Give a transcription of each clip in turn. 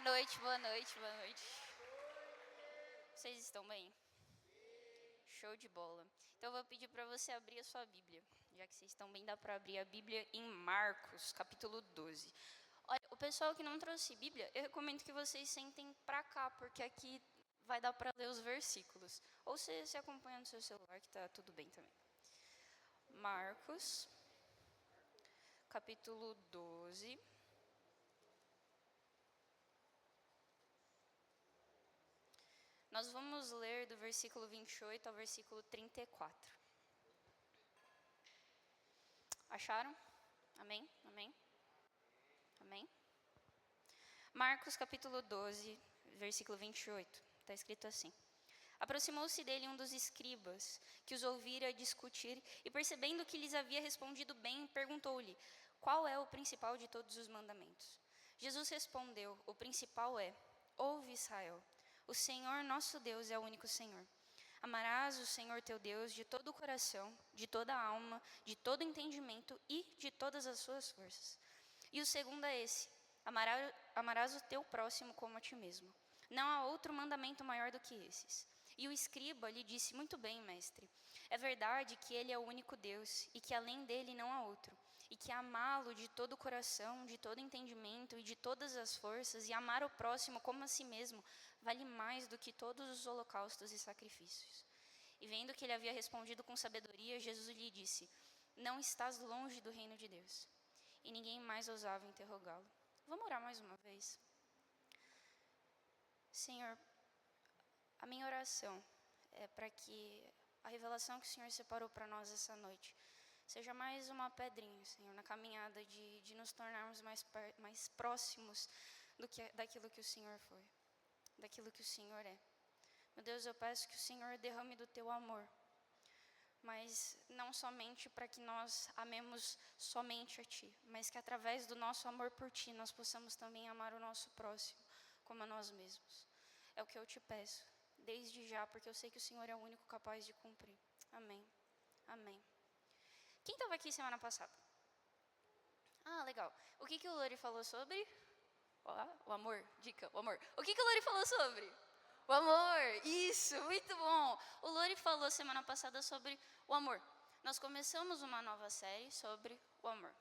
noite, boa noite, boa noite. Vocês estão bem? Show de bola. Então eu vou pedir para você abrir a sua Bíblia. Já que vocês estão bem, dá para abrir a Bíblia em Marcos, capítulo 12. Olha, o pessoal que não trouxe Bíblia, eu recomendo que vocês sentem para cá, porque aqui vai dar para ler os versículos. Ou você acompanha no seu celular, que tá tudo bem também. Marcos, capítulo 12. Nós vamos ler do versículo 28 ao versículo 34. Acharam? Amém? Amém? Amém? Marcos capítulo 12, versículo 28. Está escrito assim. Aproximou-se dele um dos escribas, que os ouvira discutir, e percebendo que lhes havia respondido bem, perguntou-lhe, qual é o principal de todos os mandamentos? Jesus respondeu, o principal é, ouve Israel, o Senhor nosso Deus é o único Senhor. Amarás o Senhor teu Deus de todo o coração, de toda a alma, de todo o entendimento e de todas as suas forças. E o segundo é esse, amarás o teu próximo como a ti mesmo. Não há outro mandamento maior do que esses. E o escriba lhe disse, muito bem, mestre, é verdade que ele é o único Deus e que além dele não há outro, e que amá-lo de todo o coração, de todo o entendimento e de todas as forças, e amar o próximo como a si mesmo, vale mais do que todos os holocaustos e sacrifícios. E vendo que ele havia respondido com sabedoria, Jesus lhe disse, não estás longe do reino de Deus. E ninguém mais ousava interrogá-lo. Vamos orar mais uma vez? Senhor, a minha oração é para que a revelação que o Senhor separou para nós essa noite seja mais uma pedrinha, Senhor, na caminhada de nos tornarmos mais próximos daquilo que o Senhor foi, daquilo que o Senhor é. Meu Deus, eu peço que o Senhor derrame do teu amor, mas não somente para que nós amemos somente a Ti, mas que através do nosso amor por Ti, nós possamos também amar o nosso próximo como a nós mesmos. É o que eu te peço, desde já, porque eu sei que o Senhor é o único capaz de cumprir. Amém. Amém. Quem estava aqui semana passada? Ah, legal. O que o Lori falou sobre? O amor, dica, o amor. O que o Lori falou sobre? O amor, isso, muito bom. O Lori falou semana passada sobre o amor. Nós começamos uma nova série sobre o amor.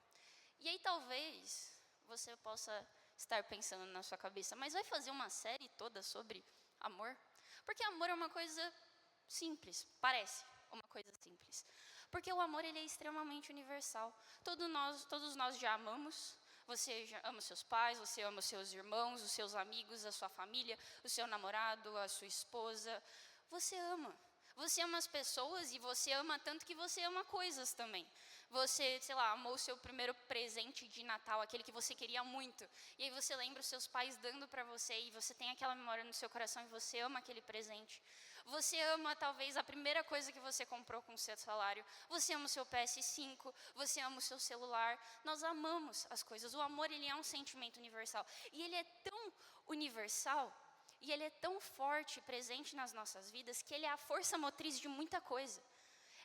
E aí talvez você possa estar pensando na sua cabeça, mas vai fazer uma série toda sobre amor? Porque amor é uma coisa simples, parece uma coisa simples. Porque o amor ele é extremamente universal. Todos nós já amamos. Você já ama seus pais, você ama os seus irmãos, os seus amigos, a sua família, o seu namorado, a sua esposa. Você ama. Você ama as pessoas e você ama tanto que você ama coisas também. Você, sei lá, amou o seu primeiro presente de Natal, aquele que você queria muito. E aí você lembra os seus pais dando para você e você tem aquela memória no seu coração e você ama aquele presente. Você ama talvez a primeira coisa que você comprou com o seu salário. Você ama o seu PS5, você ama o seu celular. Nós amamos as coisas. O amor, ele é um sentimento universal. E ele é tão universal e ele é tão forte e presente nas nossas vidas que ele é a força motriz de muita coisa.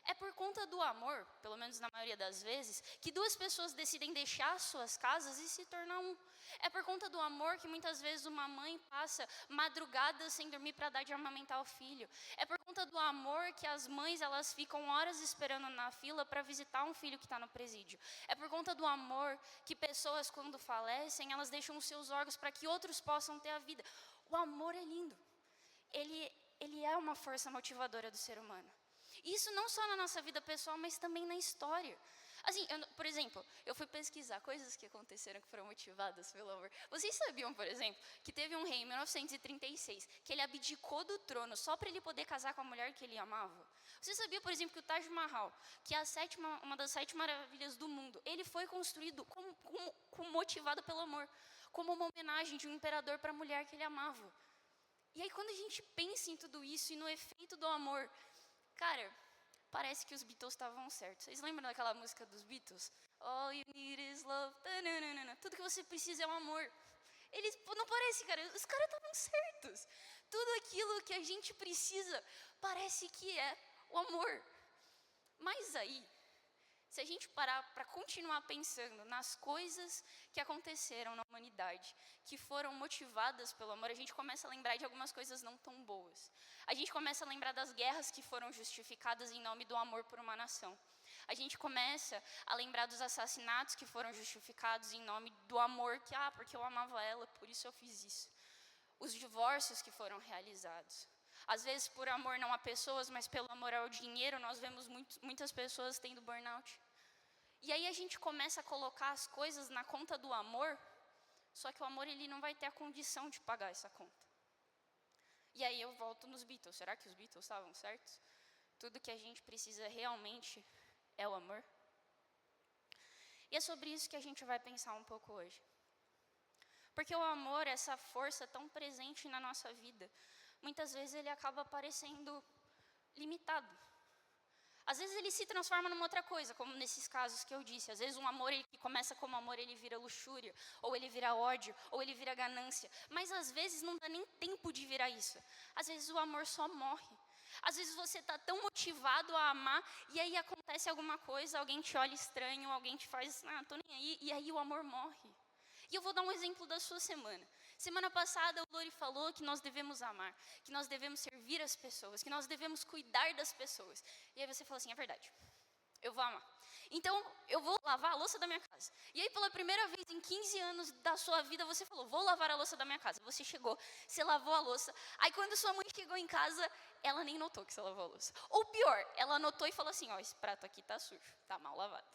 É por conta do amor, pelo menos na maioria das vezes, que duas pessoas decidem deixar suas casas e se tornar um. É por conta do amor que muitas vezes uma mãe passa madrugadas sem dormir para dar de amamentar o filho. É por conta do amor que as mães elas ficam horas esperando na fila para visitar um filho que está no presídio. É por conta do amor que pessoas quando falecem, elas deixam os seus órgãos para que outros possam ter a vida. O amor é lindo. Ele é uma força motivadora do ser humano. Isso não só na nossa vida pessoal, mas também na história. Assim, por exemplo, eu fui pesquisar coisas que aconteceram que foram motivadas pelo amor. Vocês sabiam, por exemplo, que teve um rei em 1936 que ele abdicou do trono só para ele poder casar com a mulher que ele amava? Você sabia, por exemplo, que o Taj Mahal, que é uma das 7 maravilhas do mundo, ele foi construído motivado pelo amor, como uma homenagem de um imperador para a mulher que ele amava. E aí quando a gente pensa em tudo isso e no efeito do amor, cara, parece que os Beatles estavam certos. Vocês lembram daquela música dos Beatles? All you need is love. Tudo que você precisa é um amor. Eles, não parece, cara, os caras estavam certos. Tudo aquilo que a gente precisa parece que é o amor. Mas aí, Se a gente parar para continuar pensando nas coisas que aconteceram na humanidade, que foram motivadas pelo amor, a gente começa a lembrar de algumas coisas não tão boas. A gente começa a lembrar das guerras que foram justificadas em nome do amor por uma nação. A gente começa a lembrar dos assassinatos que foram justificados em nome do amor, que, porque eu amava ela, por isso eu fiz isso. Os divórcios que foram realizados. Às vezes, por amor não a pessoas, mas pelo amor ao dinheiro, nós vemos muitas pessoas tendo burnout. E aí a gente começa a colocar as coisas na conta do amor, só que o amor ele não vai ter a condição de pagar essa conta. E aí eu volto nos Beatles. Será que os Beatles estavam certos? Tudo que a gente precisa realmente é o amor? E é sobre isso que a gente vai pensar um pouco hoje. Porque o amor, essa força tão presente na nossa vida, muitas vezes ele acaba parecendo limitado. Às vezes ele se transforma numa outra coisa, como nesses casos que eu disse. Às vezes um amor que começa como amor, ele vira luxúria, ou ele vira ódio, ou ele vira ganância. Mas às vezes não dá nem tempo de virar isso. Às vezes o amor só morre. Às vezes você está tão motivado a amar, e aí acontece alguma coisa, alguém te olha estranho, alguém te faz, tô nem aí, e aí o amor morre. E eu vou dar um exemplo da sua semana. Semana passada, o Lori falou que nós devemos amar, que nós devemos servir as pessoas, que nós devemos cuidar das pessoas. E aí você falou assim, é verdade, eu vou amar. Então, eu vou lavar a louça da minha casa. E aí, pela primeira vez em 15 anos da sua vida, você falou, vou lavar a louça da minha casa. Você chegou, você lavou a louça. Aí, quando sua mãe chegou em casa, ela nem notou que você lavou a louça. Ou pior, ela notou e falou assim, esse prato aqui tá sujo, tá mal lavado.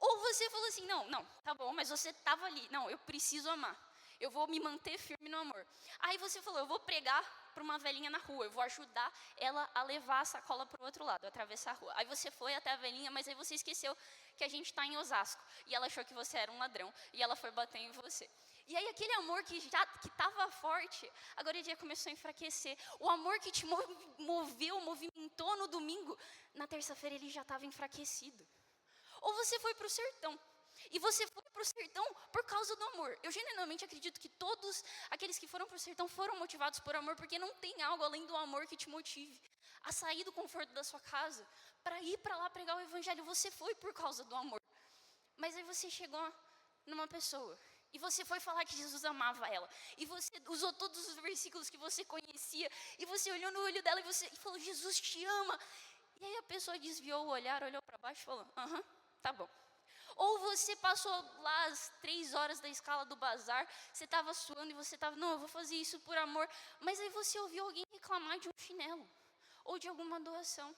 Ou você falou assim, não, tá bom, mas você estava ali. Não, eu preciso amar. Eu vou me manter firme no amor. Aí você falou, eu vou pregar para uma velhinha na rua. Eu vou ajudar ela a levar a sacola para o outro lado, atravessar a rua. Aí você foi até a velhinha, mas aí você esqueceu que a gente está em Osasco. E ela achou que você era um ladrão. E ela foi bater em você. E aí aquele amor que estava forte, agora ele já começou a enfraquecer. O amor que te movimentou no domingo, na terça-feira ele já estava enfraquecido. Ou você foi para o sertão. E você foi para o sertão por causa do amor. Eu genuinamente acredito que todos aqueles que foram para o sertão foram motivados por amor, porque não tem algo além do amor que te motive a sair do conforto da sua casa, para ir para lá pregar o evangelho. Você foi por causa do amor. Mas aí você chegou numa pessoa, e você foi falar que Jesus amava ela, e você usou todos os versículos que você conhecia, e você olhou no olho dela e falou, Jesus te ama. E aí a pessoa desviou o olhar, olhou para baixo e falou, tá bom. Ou você passou lá as 3 horas da escala do bazar, você estava suando e você estava, não, eu vou fazer isso por amor. Mas aí você ouviu alguém reclamar de um chinelo, ou de alguma doação.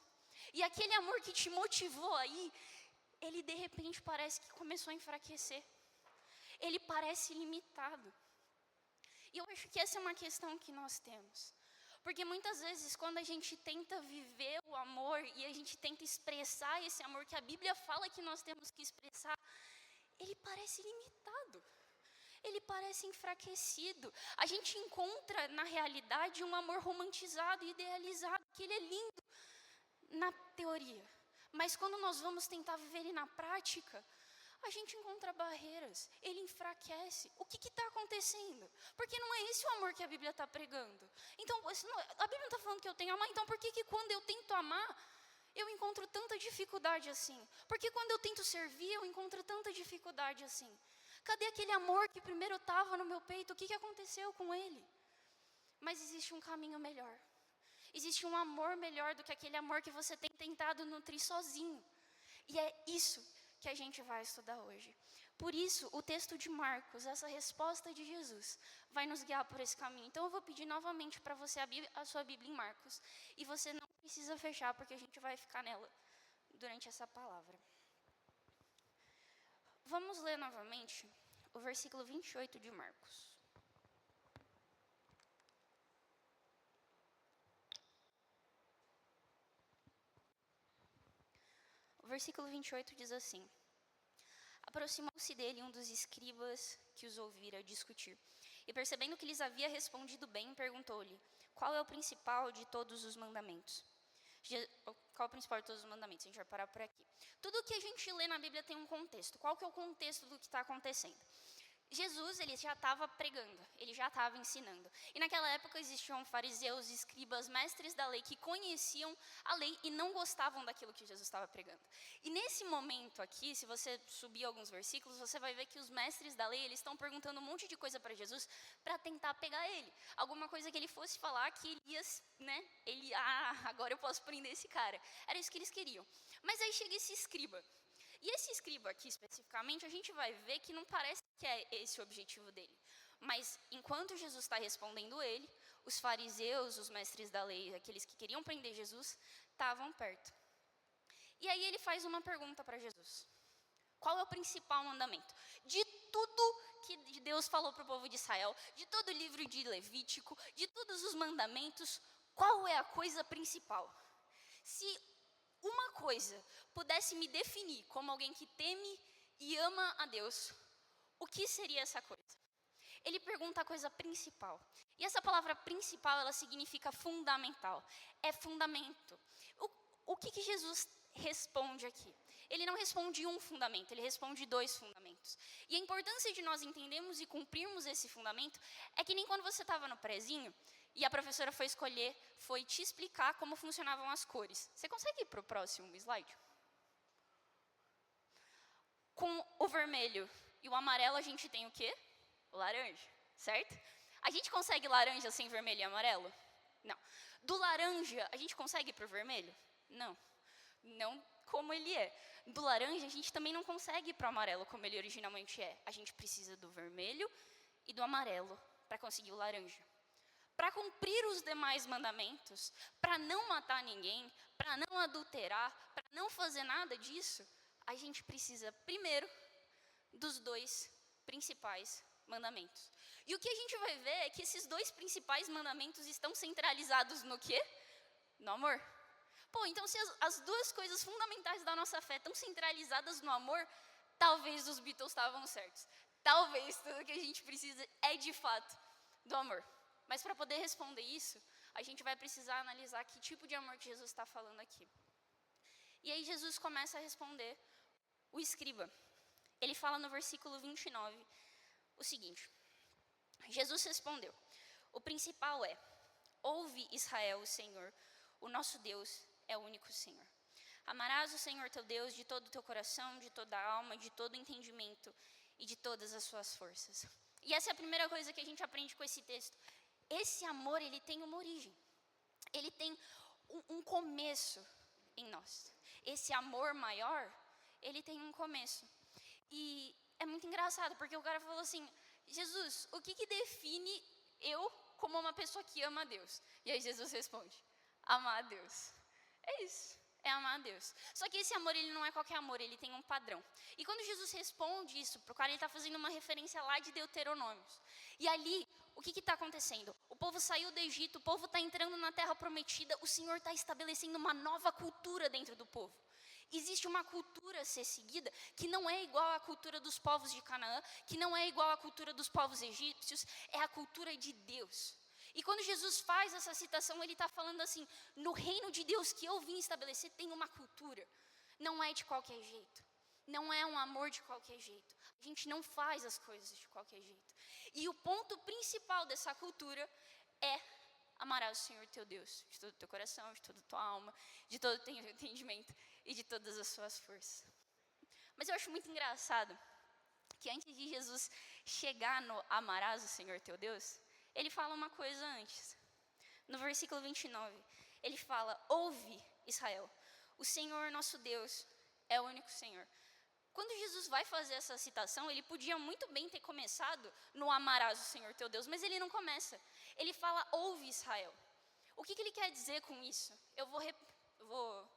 E aquele amor que te motivou aí, ele de repente parece que começou a enfraquecer. Ele parece limitado. E eu acho que essa é uma questão que nós temos. Porque muitas vezes quando a gente tenta viver o amor e a gente tenta expressar esse amor que a Bíblia fala que nós temos que expressar, ele parece limitado, ele parece enfraquecido. A gente encontra na realidade um amor romantizado e idealizado, que ele é lindo na teoria. Mas quando nós vamos tentar viver ele na prática, a gente encontra barreiras, ele enfraquece. O que está acontecendo? Porque não é esse o amor que a Bíblia está pregando. Então, a Bíblia não está falando que eu tenho que amar, então por que quando eu tento amar, eu encontro tanta dificuldade assim? Porque quando eu tento servir, eu encontro tanta dificuldade assim? Cadê aquele amor que primeiro estava no meu peito? O que aconteceu com ele? Mas existe um caminho melhor. Existe um amor melhor do que aquele amor que você tem tentado nutrir sozinho. E é isso que a gente vai estudar hoje. Por isso, o texto de Marcos, essa resposta de Jesus, vai nos guiar por esse caminho. Então, eu vou pedir novamente para você abrir a sua Bíblia em Marcos. E você não precisa fechar, porque a gente vai ficar nela durante essa palavra. Vamos ler novamente o versículo 28 de Marcos. O versículo 28 diz assim: aproximou-se dele um dos escribas que os ouvira discutir. E percebendo que lhes havia respondido bem, perguntou-lhe, qual é o principal de todos os mandamentos? Qual é o principal de todos os mandamentos? A gente vai parar por aqui. Tudo que a gente lê na Bíblia tem um contexto. Qual que é o contexto do que está acontecendo? Jesus, ele já estava pregando, ele já estava ensinando. E naquela época existiam fariseus, escribas, mestres da lei que conheciam a lei e não gostavam daquilo que Jesus estava pregando. E nesse momento aqui, se você subir alguns versículos, você vai ver que os mestres da lei, eles estão perguntando um monte de coisa para Jesus para tentar pegar ele. Alguma coisa que ele fosse falar que ele ia, agora eu posso prender esse cara. Era isso que eles queriam. Mas aí chega esse escriba. E esse escriba aqui, especificamente, a gente vai ver que não parece que é esse o objetivo dele. Mas, enquanto Jesus está respondendo ele, os fariseus, os mestres da lei, aqueles que queriam prender Jesus, estavam perto. E aí ele faz uma pergunta para Jesus. Qual é o principal mandamento? De tudo que Deus falou para o povo de Israel, de todo o livro de Levítico, de todos os mandamentos, qual é a coisa principal? Se uma coisa pudesse me definir como alguém que teme e ama a Deus, o que seria essa coisa? Ele pergunta a coisa principal. E essa palavra principal, ela significa fundamental. É fundamento. O que Jesus responde aqui? Ele não responde um fundamento, ele responde 2 fundamentos. E a importância de nós entendermos e cumprirmos esse fundamento é que nem quando você estava no prezinho e a professora foi te explicar como funcionavam as cores. Você consegue ir para o próximo slide? Com o vermelho e o amarelo a gente tem o quê? O laranja, certo? A gente consegue laranja sem vermelho e amarelo? Não. Do laranja a gente consegue ir para o vermelho? Não. Não como ele é. Do laranja a gente também não consegue ir para o amarelo como ele originalmente é. A gente precisa do vermelho e do amarelo para conseguir o laranja. Para cumprir os demais mandamentos, para não matar ninguém, para não adulterar, para não fazer nada disso, a gente precisa primeiro dos 2 principais mandamentos. E o que a gente vai ver é que esses 2 principais mandamentos estão centralizados no quê? No amor. Pô, então se as 2 coisas fundamentais da nossa fé estão centralizadas no amor, talvez os Beatles estavam certos. Talvez tudo que a gente precisa é de fato do amor. Mas para poder responder isso, a gente vai precisar analisar que tipo de amor que Jesus está falando aqui. E aí Jesus começa a responder o escriba. Ele fala no versículo 29 o seguinte. Jesus respondeu: o principal é: ouve, Israel, o Senhor, o nosso Deus é o único Senhor. Amarás o Senhor teu Deus de todo o teu coração, de toda a alma, de todo o entendimento e de todas as suas forças. E essa é a primeira coisa que a gente aprende com esse texto. Esse amor, ele tem uma origem. Ele tem um começo em nós. Esse amor maior, ele tem um começo. E é muito engraçado, porque o cara falou assim: Jesus, o que define eu como uma pessoa que ama a Deus? E aí Jesus responde: amar a Deus. É isso. É amar a Deus. Só que esse amor, ele não é qualquer amor, ele tem um padrão. E quando Jesus responde isso para o cara, ele está fazendo uma referência lá de Deuteronômios. E ali, o que está acontecendo? O povo saiu do Egito, o povo está entrando na terra prometida, o Senhor está estabelecendo uma nova cultura dentro do povo. Existe uma cultura a ser seguida que não é igual à cultura dos povos de Canaã, que não é igual à cultura dos povos egípcios, é a cultura de Deus. E quando Jesus faz essa citação, ele está falando assim: no reino de Deus que eu vim estabelecer tem uma cultura. Não é de qualquer jeito. Não é um amor de qualquer jeito. A gente não faz as coisas de qualquer jeito. E o ponto principal dessa cultura é: amarás o Senhor teu Deus de todo o teu coração, de toda a tua alma, de todo o teu entendimento e de todas as suas forças. Mas eu acho muito engraçado que antes de Jesus chegar no amarás o Senhor teu Deus, ele fala uma coisa antes. No versículo 29, ele fala: ouve, Israel, o Senhor nosso Deus é o único Senhor. Quando Jesus vai fazer essa citação, ele podia muito bem ter começado no amarás o Senhor teu Deus, mas ele não começa. Ele fala: ouve, Israel. O que ele quer dizer com isso? Eu vou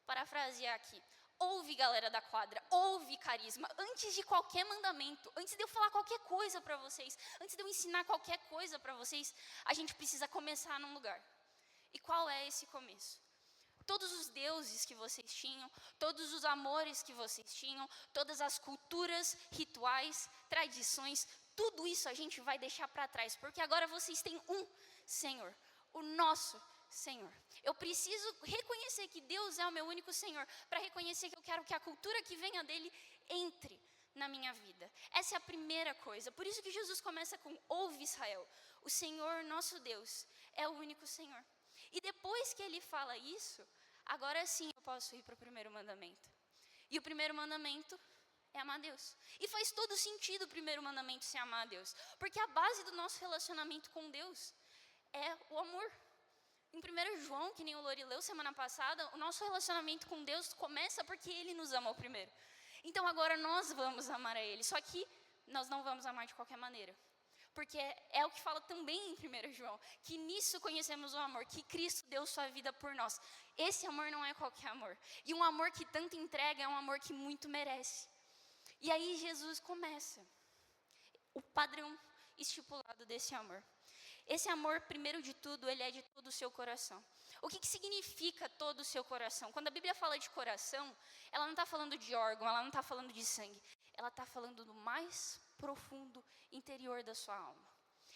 parafrasear aqui. Ouve, galera da quadra, ouve, carisma, antes de qualquer mandamento, antes de eu falar qualquer coisa para vocês, antes de eu ensinar qualquer coisa para vocês, a gente precisa começar num lugar. E qual é esse começo? Todos os deuses que vocês tinham, todos os amores que vocês tinham, todas as culturas, rituais, tradições, tudo isso a gente vai deixar para trás, porque agora vocês têm um Senhor, o nosso Senhor. Eu preciso reconhecer que Deus é o meu único Senhor, para reconhecer que eu quero que a cultura que venha dele entre na minha vida. Essa é a primeira coisa. Por isso que Jesus começa com: ouve, Israel, o Senhor nosso Deus é o único Senhor. E depois que ele fala isso, agora sim eu posso ir para o primeiro mandamento. E o primeiro mandamento é amar a Deus. E faz todo sentido o primeiro mandamento ser amar a Deus, porque a base do nosso relacionamento com Deus é o amor. Em 1 João, que nem o Lori leu semana passada, o nosso relacionamento com Deus começa porque Ele nos amou primeiro. Então agora nós vamos amar a Ele, só que nós não vamos amar de qualquer maneira. Porque é o que fala também em 1 João, que nisso conhecemos o amor, que Cristo deu sua vida por nós. Esse amor não é qualquer amor. E um amor que tanto entrega é um amor que muito merece. E aí Jesus começa o padrão estipulado desse amor. Esse amor, primeiro de tudo, ele é de todo o seu coração. O que significa todo o seu coração? Quando a Bíblia fala de coração, ela não está falando de órgão, ela não está falando de sangue. Ela está falando do mais profundo interior da sua alma.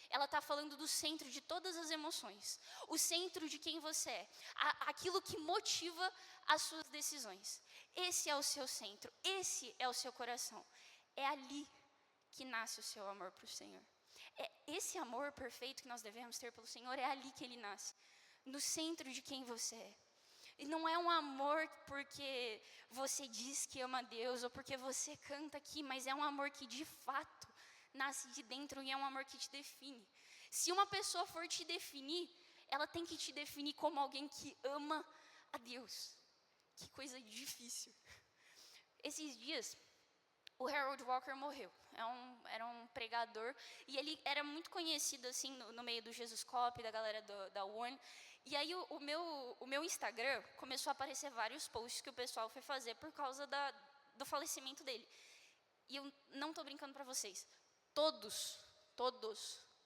Ela está falando do centro de todas as emoções. O centro de quem você é. Aquilo que motiva as suas decisões. Esse é o seu centro. Esse é o seu coração. É ali que nasce o seu amor para o Senhor. Esse amor perfeito que nós devemos ter pelo Senhor, é ali que ele nasce. No centro de quem você é. E não é um amor porque você diz que ama a Deus ou porque você canta aqui, mas é um amor que de fato nasce de dentro e é um amor que te define. Se uma pessoa for te definir, ela tem que te definir como alguém que ama a Deus. Que coisa difícil. Esses dias, o Harold Walker morreu. Era um pregador e ele era muito conhecido assim no meio do Jesus Cop, da galera da One. E aí o meu Instagram começou a aparecer vários posts que o pessoal foi fazer por causa do falecimento dele. E eu não estou brincando para vocês. Todos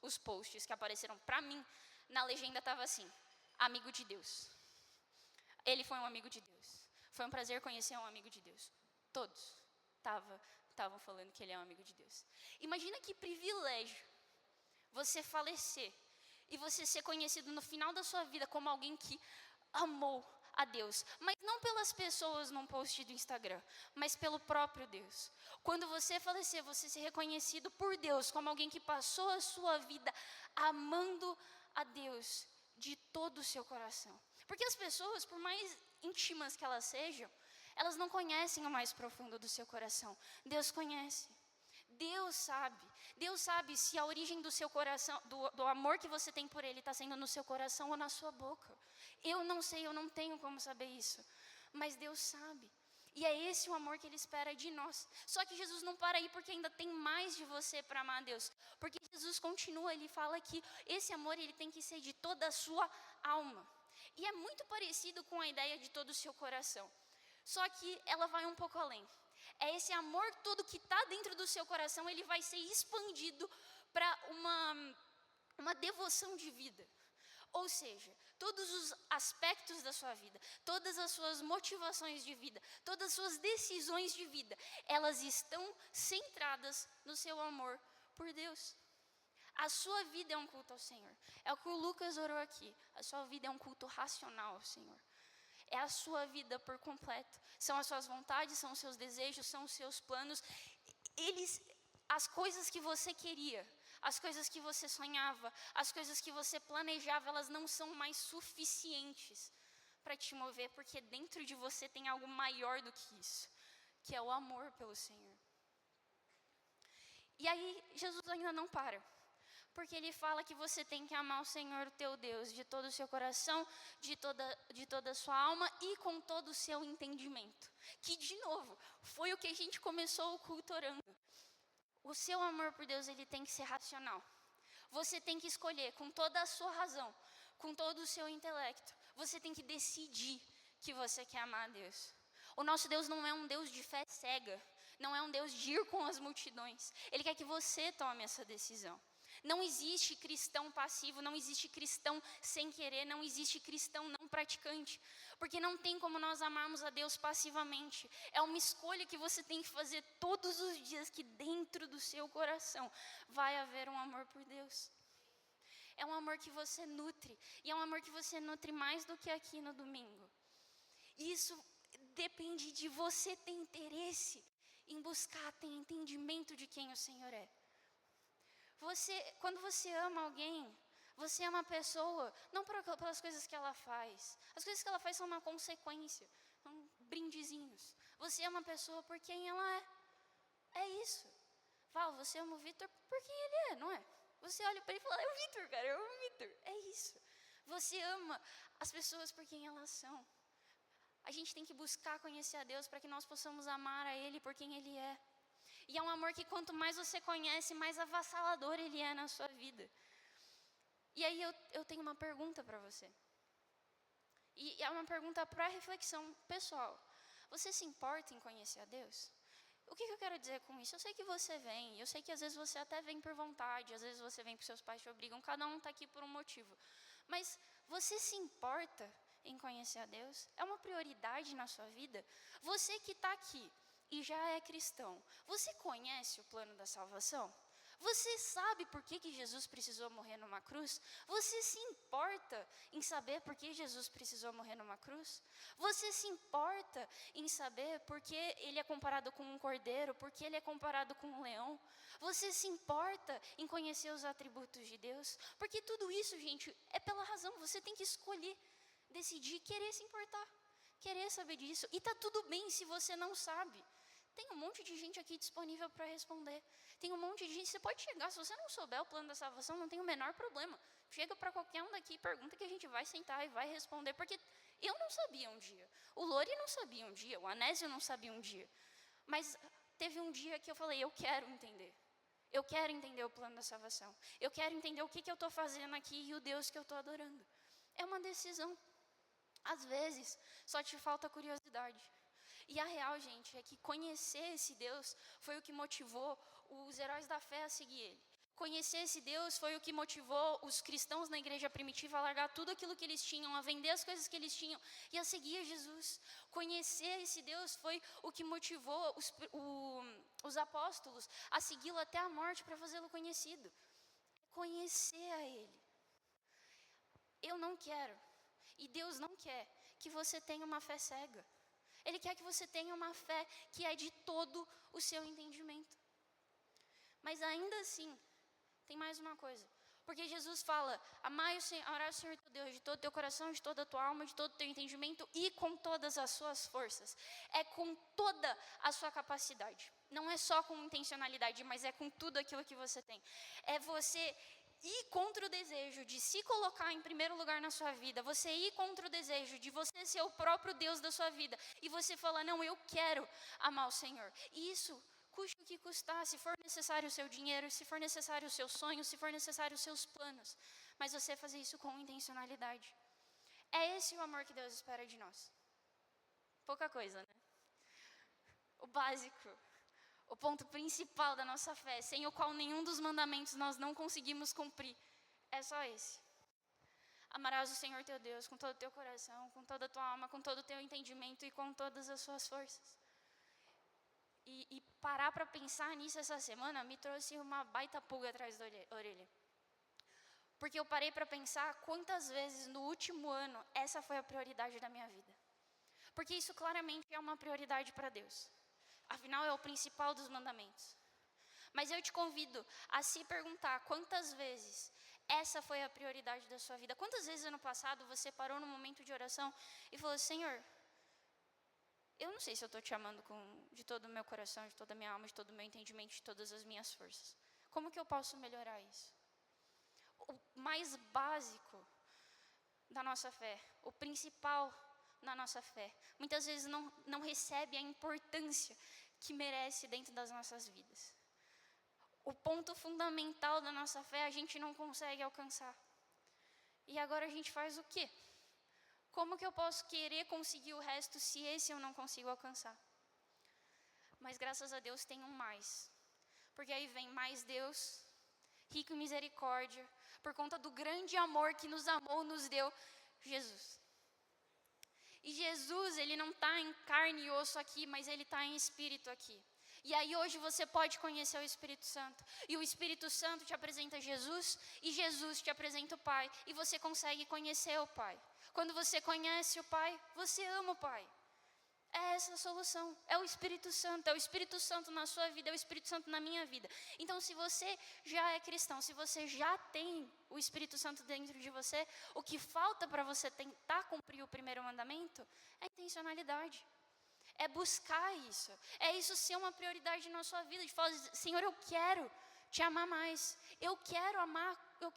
os posts que apareceram para mim, na legenda estava assim: amigo de Deus. Ele foi um amigo de Deus. Foi um prazer conhecer um amigo de Deus. Todos estavam falando que ele é um amigo de Deus. Imagina que privilégio você falecer e você ser conhecido no final da sua vida como alguém que amou a Deus, mas não pelas pessoas num post do Instagram, mas pelo próprio Deus. Quando você falecer, você ser reconhecido por Deus como alguém que passou a sua vida amando a Deus de todo o seu coração. Porque as pessoas, por mais íntimas que elas sejam, elas não conhecem o mais profundo do seu coração. Deus conhece. Deus sabe se a origem do seu coração, do amor que você tem por Ele está sendo no seu coração ou na sua boca. Eu não sei, eu não tenho como saber isso, mas Deus sabe. E é esse o amor que Ele espera de nós. Só que Jesus não para aí porque ainda tem mais de você para amar a Deus. Porque Jesus continua, Ele fala que esse amor ele tem que ser de toda a sua alma. E é muito parecido com a ideia de todo o seu coração. Só que ela vai um pouco além. É esse amor todo que está dentro do seu coração, ele vai ser expandido para uma devoção de vida. Ou seja, todos os aspectos da sua vida, todas as suas motivações de vida, todas as suas decisões de vida, elas estão centradas no seu amor por Deus. A sua vida é um culto ao Senhor. É o que o Lucas orou aqui. A sua vida é um culto racional ao Senhor. É a sua vida por completo. São as suas vontades, são os seus desejos, são os seus planos. As coisas que você queria, as coisas que você sonhava, as coisas que você planejava, elas não são mais suficientes para te mover, porque dentro de você tem algo maior do que isso, que é o amor pelo Senhor. E aí, Jesus ainda não para. Porque Ele fala que você tem que amar o Senhor, o teu Deus, de todo o seu coração, de toda a sua alma e com todo o seu entendimento. Que, de novo, foi o que a gente começou o culto orando. O seu amor por Deus, ele tem que ser racional. Você tem que escolher com toda a sua razão, com todo o seu intelecto. Você tem que decidir que você quer amar a Deus. O nosso Deus não é um Deus de fé cega, não é um Deus de ir com as multidões. Ele quer que você tome essa decisão. Não existe cristão passivo, não existe cristão sem querer, não existe cristão não praticante. Porque não tem como nós amarmos a Deus passivamente. É uma escolha que você tem que fazer todos os dias, que dentro do seu coração vai haver um amor por Deus. É um amor que você nutre, e é um amor que você nutre mais do que aqui no domingo. E isso depende de você ter interesse em buscar ter entendimento de quem o Senhor é. Quando você ama alguém, você ama a pessoa, não pelas coisas que ela faz. As coisas que ela faz são uma consequência, são brindezinhos. Você ama a pessoa por quem ela é. É isso. Fala, você ama o Vitor por quem ele é, não é? Você olha para ele e fala, é o Vitor, cara, eu amo o Vitor. É isso. Você ama as pessoas por quem elas são. A gente tem que buscar conhecer a Deus para que nós possamos amar a Ele por quem Ele é. E é um amor que quanto mais você conhece, mais avassalador Ele é na sua vida. E aí eu tenho uma pergunta para você. E é uma pergunta para reflexão pessoal. Você se importa em conhecer a Deus? O que eu quero dizer com isso? Eu sei que você vem, eu sei que às vezes você até vem por vontade, às vezes você vem porque seus pais te obrigam, cada um está aqui por um motivo. Mas você se importa em conhecer a Deus? É uma prioridade na sua vida? Você que está aqui e já é cristão, você conhece o plano da salvação? Você sabe por que Jesus precisou morrer numa cruz? Você se importa em saber por que Jesus precisou morrer numa cruz? Você se importa em saber por que ele é comparado com um cordeiro, por que ele é comparado com um leão? Você se importa em conhecer os atributos de Deus? Porque tudo isso, gente, é pela razão, você tem que escolher, decidir, querer se importar, querer saber disso. E está tudo bem se você não sabe. Tem um monte de gente aqui disponível para responder. Tem um monte de gente, você pode chegar, se você não souber o plano da salvação, não tem o menor problema. Chega para qualquer um daqui e pergunta que a gente vai sentar e vai responder, porque eu não sabia um dia. O Lori não sabia um dia, o Anésio não sabia um dia. Mas teve um dia que eu falei, eu quero entender. Eu quero entender o plano da salvação. Eu quero entender o que eu estou fazendo aqui e o Deus que eu estou adorando. É uma decisão. Às vezes, só te falta curiosidade. E a real, gente, é que conhecer esse Deus foi o que motivou os heróis da fé a seguir ele. Conhecer esse Deus foi o que motivou os cristãos na igreja primitiva a largar tudo aquilo que eles tinham, a vender as coisas que eles tinham e a seguir Jesus. Conhecer esse Deus foi o que motivou os apóstolos a segui-lo até a morte para fazê-lo conhecido. Conhecer a Ele. Eu não quero, e Deus não quer, que você tenha uma fé cega. Ele quer que você tenha uma fé que é de todo o seu entendimento. Mas ainda assim, tem mais uma coisa. Porque Jesus fala, orar ao Senhor teu Deus de todo o teu coração, de toda a tua alma, de todo o teu entendimento e com todas as suas forças. É com toda a sua capacidade. Não é só com intencionalidade, mas é com tudo aquilo que você tem. É você ir contra o desejo de se colocar em primeiro lugar na sua vida, você ir contra o desejo de você ser o próprio Deus da sua vida, e você falar, não, eu quero amar o Senhor. E isso, custe o que custar, se for necessário o seu dinheiro, se for necessário os seus sonhos, se for necessário os seus planos, mas você fazer isso com intencionalidade. É esse o amor que Deus espera de nós. Pouca coisa, né? O básico. O ponto principal da nossa fé, sem o qual nenhum dos mandamentos nós não conseguimos cumprir, é só esse. Amarás o Senhor teu Deus com todo o teu coração, com toda a tua alma, com todo o teu entendimento e com todas as suas forças. E parar para pensar nisso essa semana me trouxe uma baita pulga atrás da orelha. Porque eu parei para pensar quantas vezes no último ano essa foi a prioridade da minha vida. Porque isso claramente é uma prioridade para Deus. Afinal, é o principal dos mandamentos. Mas eu te convido a se perguntar quantas vezes essa foi a prioridade da sua vida. Quantas vezes ano passado você parou num momento de oração e falou, Senhor, eu não sei se eu estou te amando de todo o meu coração, de toda a minha alma, de todo o meu entendimento, de todas as minhas forças. Como que eu posso melhorar isso? O mais básico da nossa fé, o principal na nossa fé, muitas vezes não recebe a importância que merece dentro das nossas vidas. O ponto fundamental da nossa fé a gente não consegue alcançar. E agora a gente faz o quê? Como que eu posso querer conseguir o resto se esse eu não consigo alcançar? Mas graças a Deus tem um mais. Porque aí vem mais Deus, rico em misericórdia, por conta do grande amor que nos amou, nos deu Jesus. E Jesus, ele não está em carne e osso aqui, mas ele está em espírito aqui. E aí hoje você pode conhecer o Espírito Santo. E o Espírito Santo te apresenta Jesus, e Jesus te apresenta o Pai. E você consegue conhecer o Pai. Quando você conhece o Pai, você ama o Pai. É essa a solução, é o Espírito Santo na sua vida, é o Espírito Santo na minha vida. Então, se você já é cristão, se você já tem o Espírito Santo dentro de você, o que falta para você tentar cumprir o primeiro mandamento é intencionalidade. É buscar isso, é isso ser uma prioridade na sua vida, de falar, Senhor, eu quero te amar mais, eu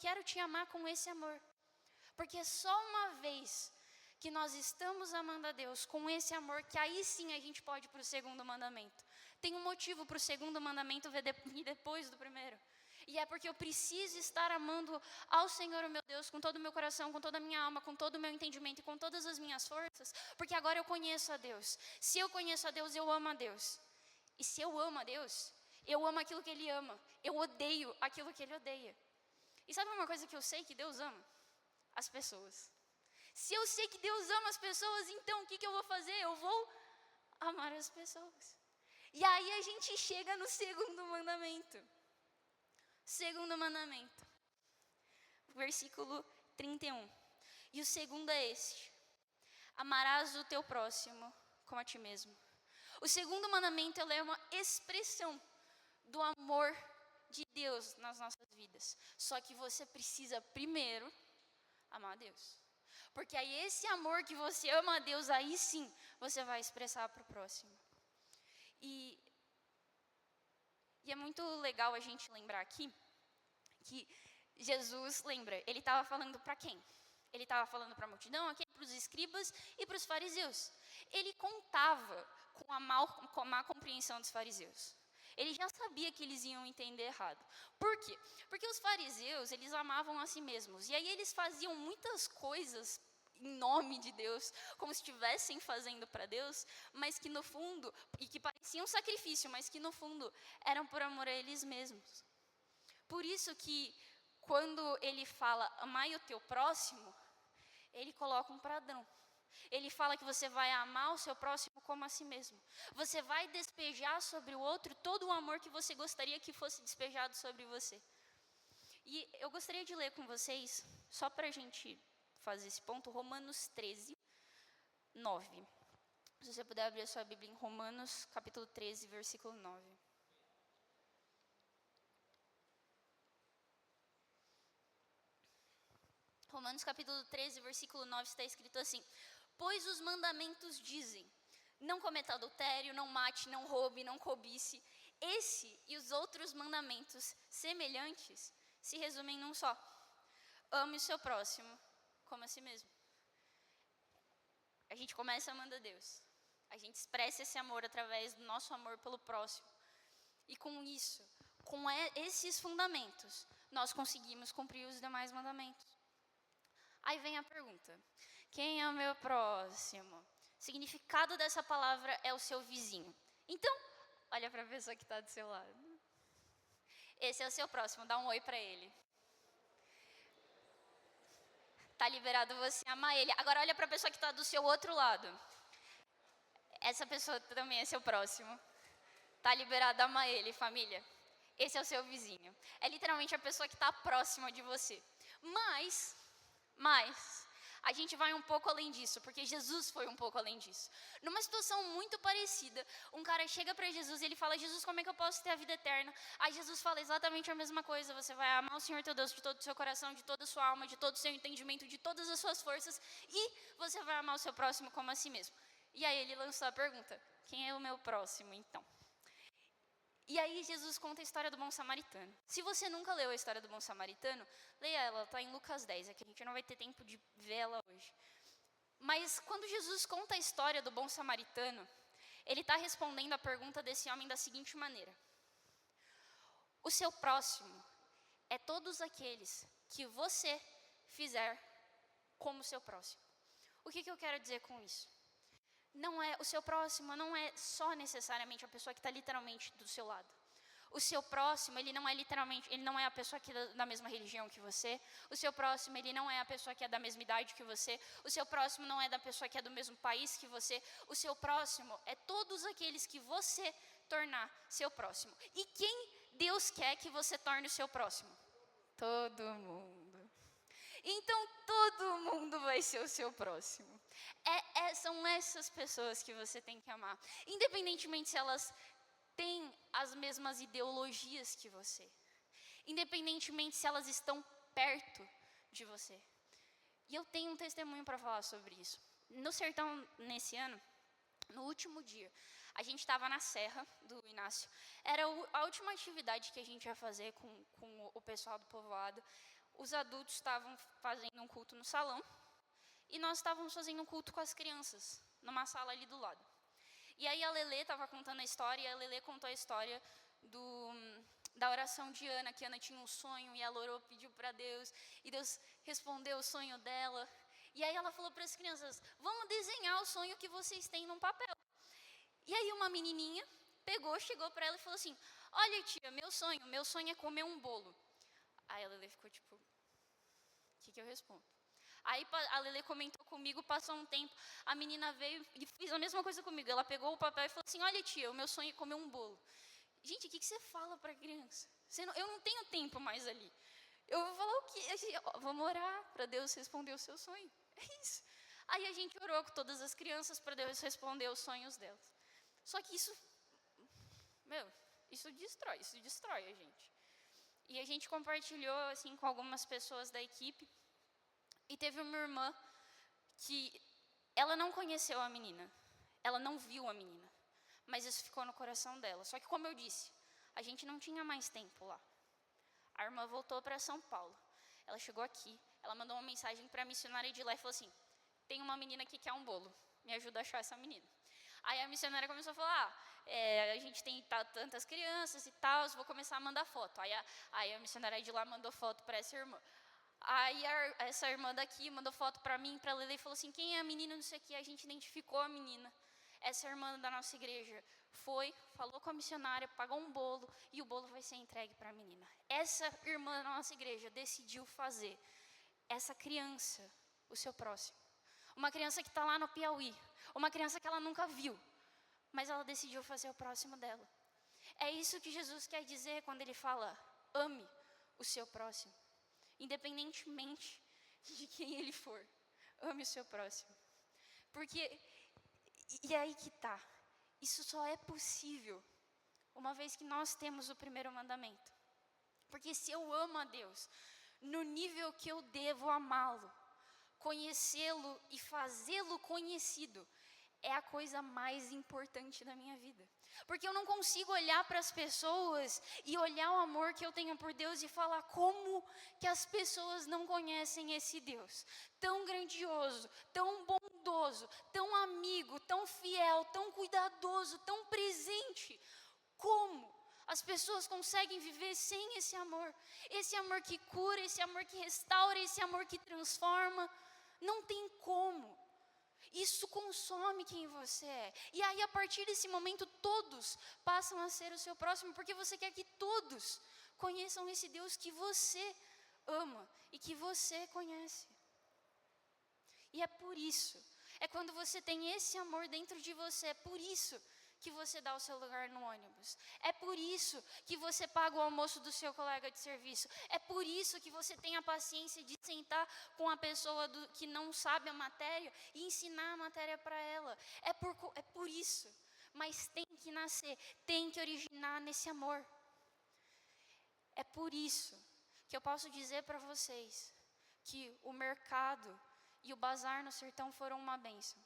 quero te amar com esse amor. Porque só uma vez que nós estamos amando a Deus com esse amor, que aí sim a gente pode ir para o segundo mandamento. Tem um motivo para o segundo mandamento vir depois do primeiro. E é porque eu preciso estar amando ao Senhor, o meu Deus, com todo o meu coração, com toda a minha alma, com todo o meu entendimento e com todas as minhas forças, porque agora eu conheço a Deus. Se eu conheço a Deus, eu amo a Deus. E se eu amo a Deus, eu amo aquilo que Ele ama. Eu odeio aquilo que Ele odeia. E sabe uma coisa que eu sei que Deus ama? As pessoas. Se eu sei que Deus ama as pessoas, então o que eu vou fazer? Eu vou amar as pessoas. E aí a gente chega no segundo mandamento. Segundo mandamento. Versículo 31. E o segundo é este: amarás o teu próximo como a ti mesmo. O segundo mandamento é uma expressão do amor de Deus nas nossas vidas. Só que você precisa primeiro amar a Deus. Porque aí esse amor que você ama a Deus, aí sim você vai expressar para o próximo. E é muito legal a gente lembrar aqui que Jesus, lembra, ele estava falando para quem? Ele estava falando para a multidão, aqui, para os escribas e para os fariseus. Ele contava com a má compreensão dos fariseus. Ele já sabia que eles iam entender errado. Por quê? Porque os fariseus, eles amavam a si mesmos. E aí eles faziam muitas coisas em nome de Deus, como se estivessem fazendo para Deus, mas que no fundo, e que pareciam um sacrifício, mas que no fundo eram por amor a eles mesmos. Por isso que quando ele fala, amai o teu próximo, ele coloca um padrão. Ele fala que você vai amar o seu próximo como a si mesmo. Você vai despejar sobre o outro todo o amor que você gostaria que fosse despejado sobre você. E eu gostaria de ler com vocês, só para a gente fazer esse ponto, Romanos 13, 9. Se você puder abrir a sua Bíblia em Romanos, capítulo 13, versículo 9. Romanos capítulo 13, versículo 9, está escrito assim: pois os mandamentos dizem, não cometa adultério, não mate, não roube, não cobice. Esse e os outros mandamentos semelhantes se resumem num só: ame o seu próximo como a si mesmo. A gente começa amando a Deus. A gente expressa esse amor através do nosso amor pelo próximo. E com isso, com esses fundamentos, nós conseguimos cumprir os demais mandamentos. Aí vem a pergunta: quem é o meu próximo? O significado dessa palavra é o seu vizinho. Então, olha para a pessoa que está do seu lado. Esse é o seu próximo, dá um oi para ele. Está liberado você amar ele. Agora olha para a pessoa que está do seu outro lado. Essa pessoa também é seu próximo. Está liberado amar ele, família. Esse é o seu vizinho. É literalmente a pessoa que está próxima de você. Mas, a gente vai um pouco além disso, porque Jesus foi um pouco além disso. Numa situação muito parecida, um cara chega para Jesus e ele fala: Jesus, como é que eu posso ter a vida eterna? Aí Jesus fala exatamente a mesma coisa: você vai amar o Senhor teu Deus de todo o seu coração, de toda a sua alma, de todo o seu entendimento, de todas as suas forças, e você vai amar o seu próximo como a si mesmo. E aí ele lançou a pergunta: quem é o meu próximo então? E aí Jesus conta a história do bom samaritano. Se você nunca leu a história do bom samaritano, leia ela, está em Lucas 10, é que a gente não vai ter tempo de ver ela hoje. Mas quando Jesus conta a história do bom samaritano, ele está respondendo a pergunta desse homem da seguinte maneira: o seu próximo é todos aqueles que você fizer como seu próximo. O que eu quero dizer com isso? Não é, o seu próximo não é só necessariamente a pessoa que está literalmente do seu lado. O seu próximo, ele não é a pessoa que é da mesma religião que você. O seu próximo, ele não é a pessoa que é da mesma idade que você. O seu próximo não é da pessoa que é do mesmo país que você. O seu próximo é todos aqueles que você tornar seu próximo. E quem Deus quer que você torne o seu próximo? Todo mundo. Então todo mundo vai ser o seu próximo. São essas pessoas que você tem que amar, independentemente se elas têm as mesmas ideologias que você, independentemente se elas estão perto de você. E eu tenho um testemunho para falar sobre isso. No sertão, nesse ano, no último dia, a gente estava na Serra do Inácio. Era a última atividade que a gente ia fazer com o pessoal do povoado. Os adultos estavam fazendo um culto no salão e nós estávamos fazendo um culto com as crianças, numa sala ali do lado. E aí a Lelê estava contando a história, e a Lelê contou a história da oração de Ana, que Ana tinha um sonho e ela orou, pediu para Deus, e Deus respondeu o sonho dela. E aí ela falou para as crianças, vamos desenhar o sonho que vocês têm num papel. E aí uma menininha chegou para ela e falou assim, olha tia, meu sonho é comer um bolo. Aí a Lelê ficou tipo, o que eu respondo? Aí a Lelê comentou comigo, passou um tempo, a menina veio e fez a mesma coisa comigo. Ela pegou o papel e falou assim, olha tia, o meu sonho é comer um bolo. Gente, o que você fala para a criança? Eu não tenho tempo mais ali. Eu vou falar o quê? Vamos orar para Deus responder o seu sonho. É isso. Aí a gente orou com todas as crianças para Deus responder os sonhos delas. Só que isso destrói a gente. E a gente compartilhou assim com algumas pessoas da equipe. E teve uma irmã que ela não conheceu a menina, ela não viu a menina, mas isso ficou no coração dela. Só que, como eu disse, a gente não tinha mais tempo lá. A irmã voltou para São Paulo. Ela chegou aqui, ela mandou uma mensagem para a missionária de lá e falou assim, tem uma menina aqui que quer um bolo, me ajuda a achar essa menina. Aí a missionária começou a falar, a gente tem tantas crianças e tal, vou começar a mandar foto. Aí a missionária de lá mandou foto para essa irmã. Aí essa irmã daqui mandou foto para mim, para a Lelê, e falou assim, quem é a menina, não sei o que, a gente identificou a menina. Essa irmã da nossa igreja falou com a missionária, pagou um bolo, e o bolo vai ser entregue para a menina. Essa irmã da nossa igreja decidiu fazer essa criança o seu próximo. Uma criança que está lá no Piauí, uma criança que ela nunca viu, mas ela decidiu fazer o próximo dela. É isso que Jesus quer dizer quando ele fala, ame o seu próximo. Independentemente de quem ele for, ame o seu próximo. Porque, e aí que tá, isso só é possível uma vez que nós temos o primeiro mandamento. Porque se eu amo a Deus, no nível que eu devo amá-lo, conhecê-lo e fazê-lo conhecido, é a coisa mais importante da minha vida. Porque eu não consigo olhar para as pessoas e olhar o amor que eu tenho por Deus e falar como que as pessoas não conhecem esse Deus tão grandioso, tão bondoso, tão amigo, tão fiel, tão cuidadoso, tão presente. Como as pessoas conseguem viver sem esse amor? Esse amor que cura, esse amor que restaura, esse amor que transforma. Não tem como. Isso consome quem você é. E aí, a partir desse momento, todos passam a ser o seu próximo, porque você quer que todos conheçam esse Deus que você ama e que você conhece. E é por isso, é quando você tem esse amor dentro de você, é por isso que você dá o seu lugar no ônibus. É por isso que você paga o almoço do seu colega de serviço. É por isso que você tem a paciência de sentar com a pessoa que não sabe a matéria e ensinar a matéria para ela. É por isso. Mas tem que nascer, tem que originar nesse amor. É por isso que eu posso dizer para vocês que o mercado e o bazar no sertão foram uma bênção.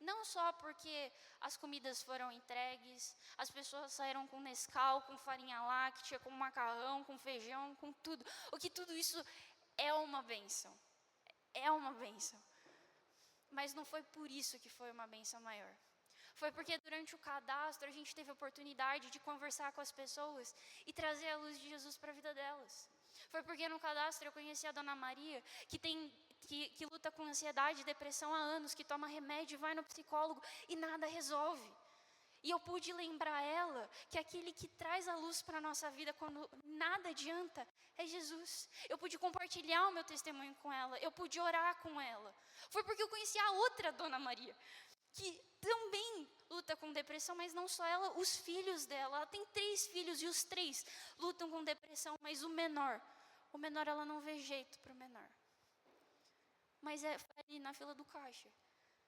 Não só porque as comidas foram entregues, as pessoas saíram com Nescau, com farinha láctea, com macarrão, com feijão, com tudo. O que tudo isso é uma bênção. É uma bênção. Mas não foi por isso que foi uma bênção maior. Foi porque durante o cadastro a gente teve a oportunidade de conversar com as pessoas e trazer a luz de Jesus para a vida delas. Foi porque no cadastro eu conheci a Dona Maria, que luta com ansiedade e depressão há anos, que toma remédio e vai no psicólogo e nada resolve. E eu pude lembrar ela que aquele que traz a luz para a nossa vida quando nada adianta é Jesus. Eu pude compartilhar o meu testemunho com ela, eu pude orar com ela. Foi porque eu conheci a outra Dona Maria, que também luta com depressão, mas não só ela, os filhos dela. Ela tem 3 filhos e os 3 lutam com depressão, mas o menor ela não vê jeito para o menor. mas é ali na fila do caixa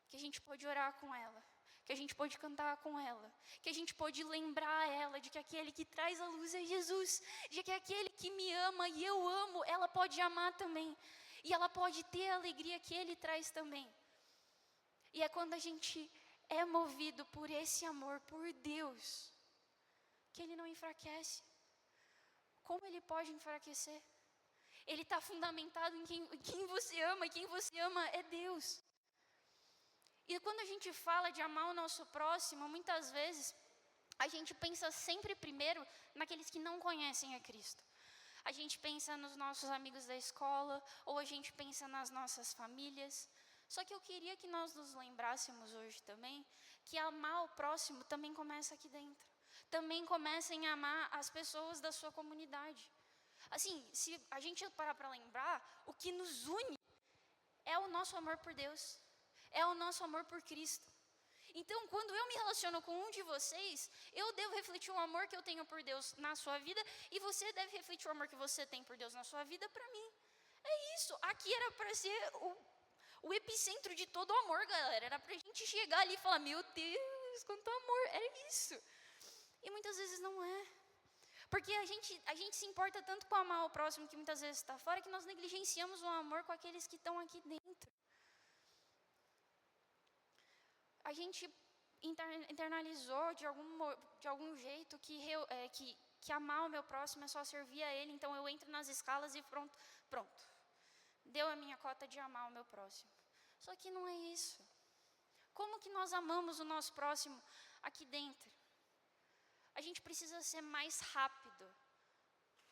que a gente pode orar com ela, que a gente pode cantar com ela, que a gente pode lembrar ela de que aquele que traz a luz é Jesus, de que aquele que me ama e eu amo, ela pode amar também, e ela pode ter a alegria que ele traz também. E é quando a gente é movido por esse amor, por Deus, que ele não enfraquece. Como ele pode enfraquecer? Ele está fundamentado em quem você ama, e quem você ama é Deus. E quando a gente fala de amar o nosso próximo, muitas vezes a gente pensa sempre primeiro naqueles que não conhecem a Cristo. A gente pensa nos nossos amigos da escola, ou a gente pensa nas nossas famílias. Só que eu queria que nós nos lembrássemos hoje também que amar o próximo também começa aqui dentro. Também começa em amar as pessoas da sua comunidade. Assim, se a gente parar para lembrar, o que nos une é o nosso amor por Deus, é o nosso amor por Cristo. Então, quando eu me relaciono com um de vocês, eu devo refletir o amor que eu tenho por Deus na sua vida, e você deve refletir o amor que você tem por Deus na sua vida para mim. É isso, aqui era para ser o epicentro de todo o amor, galera. Era para a gente chegar ali e falar, meu Deus, quanto amor, é isso. E muitas vezes não é. Porque a gente se importa tanto com amar o próximo, que muitas vezes está fora, que nós negligenciamos o amor com aqueles que estão aqui dentro. A gente internalizou de algum jeito que amar o meu próximo é só servir a ele, então eu entro nas escalas e pronto. Deu a minha cota de amar o meu próximo. Só que não é isso. Como que nós amamos o nosso próximo aqui dentro? A gente precisa ser mais rápido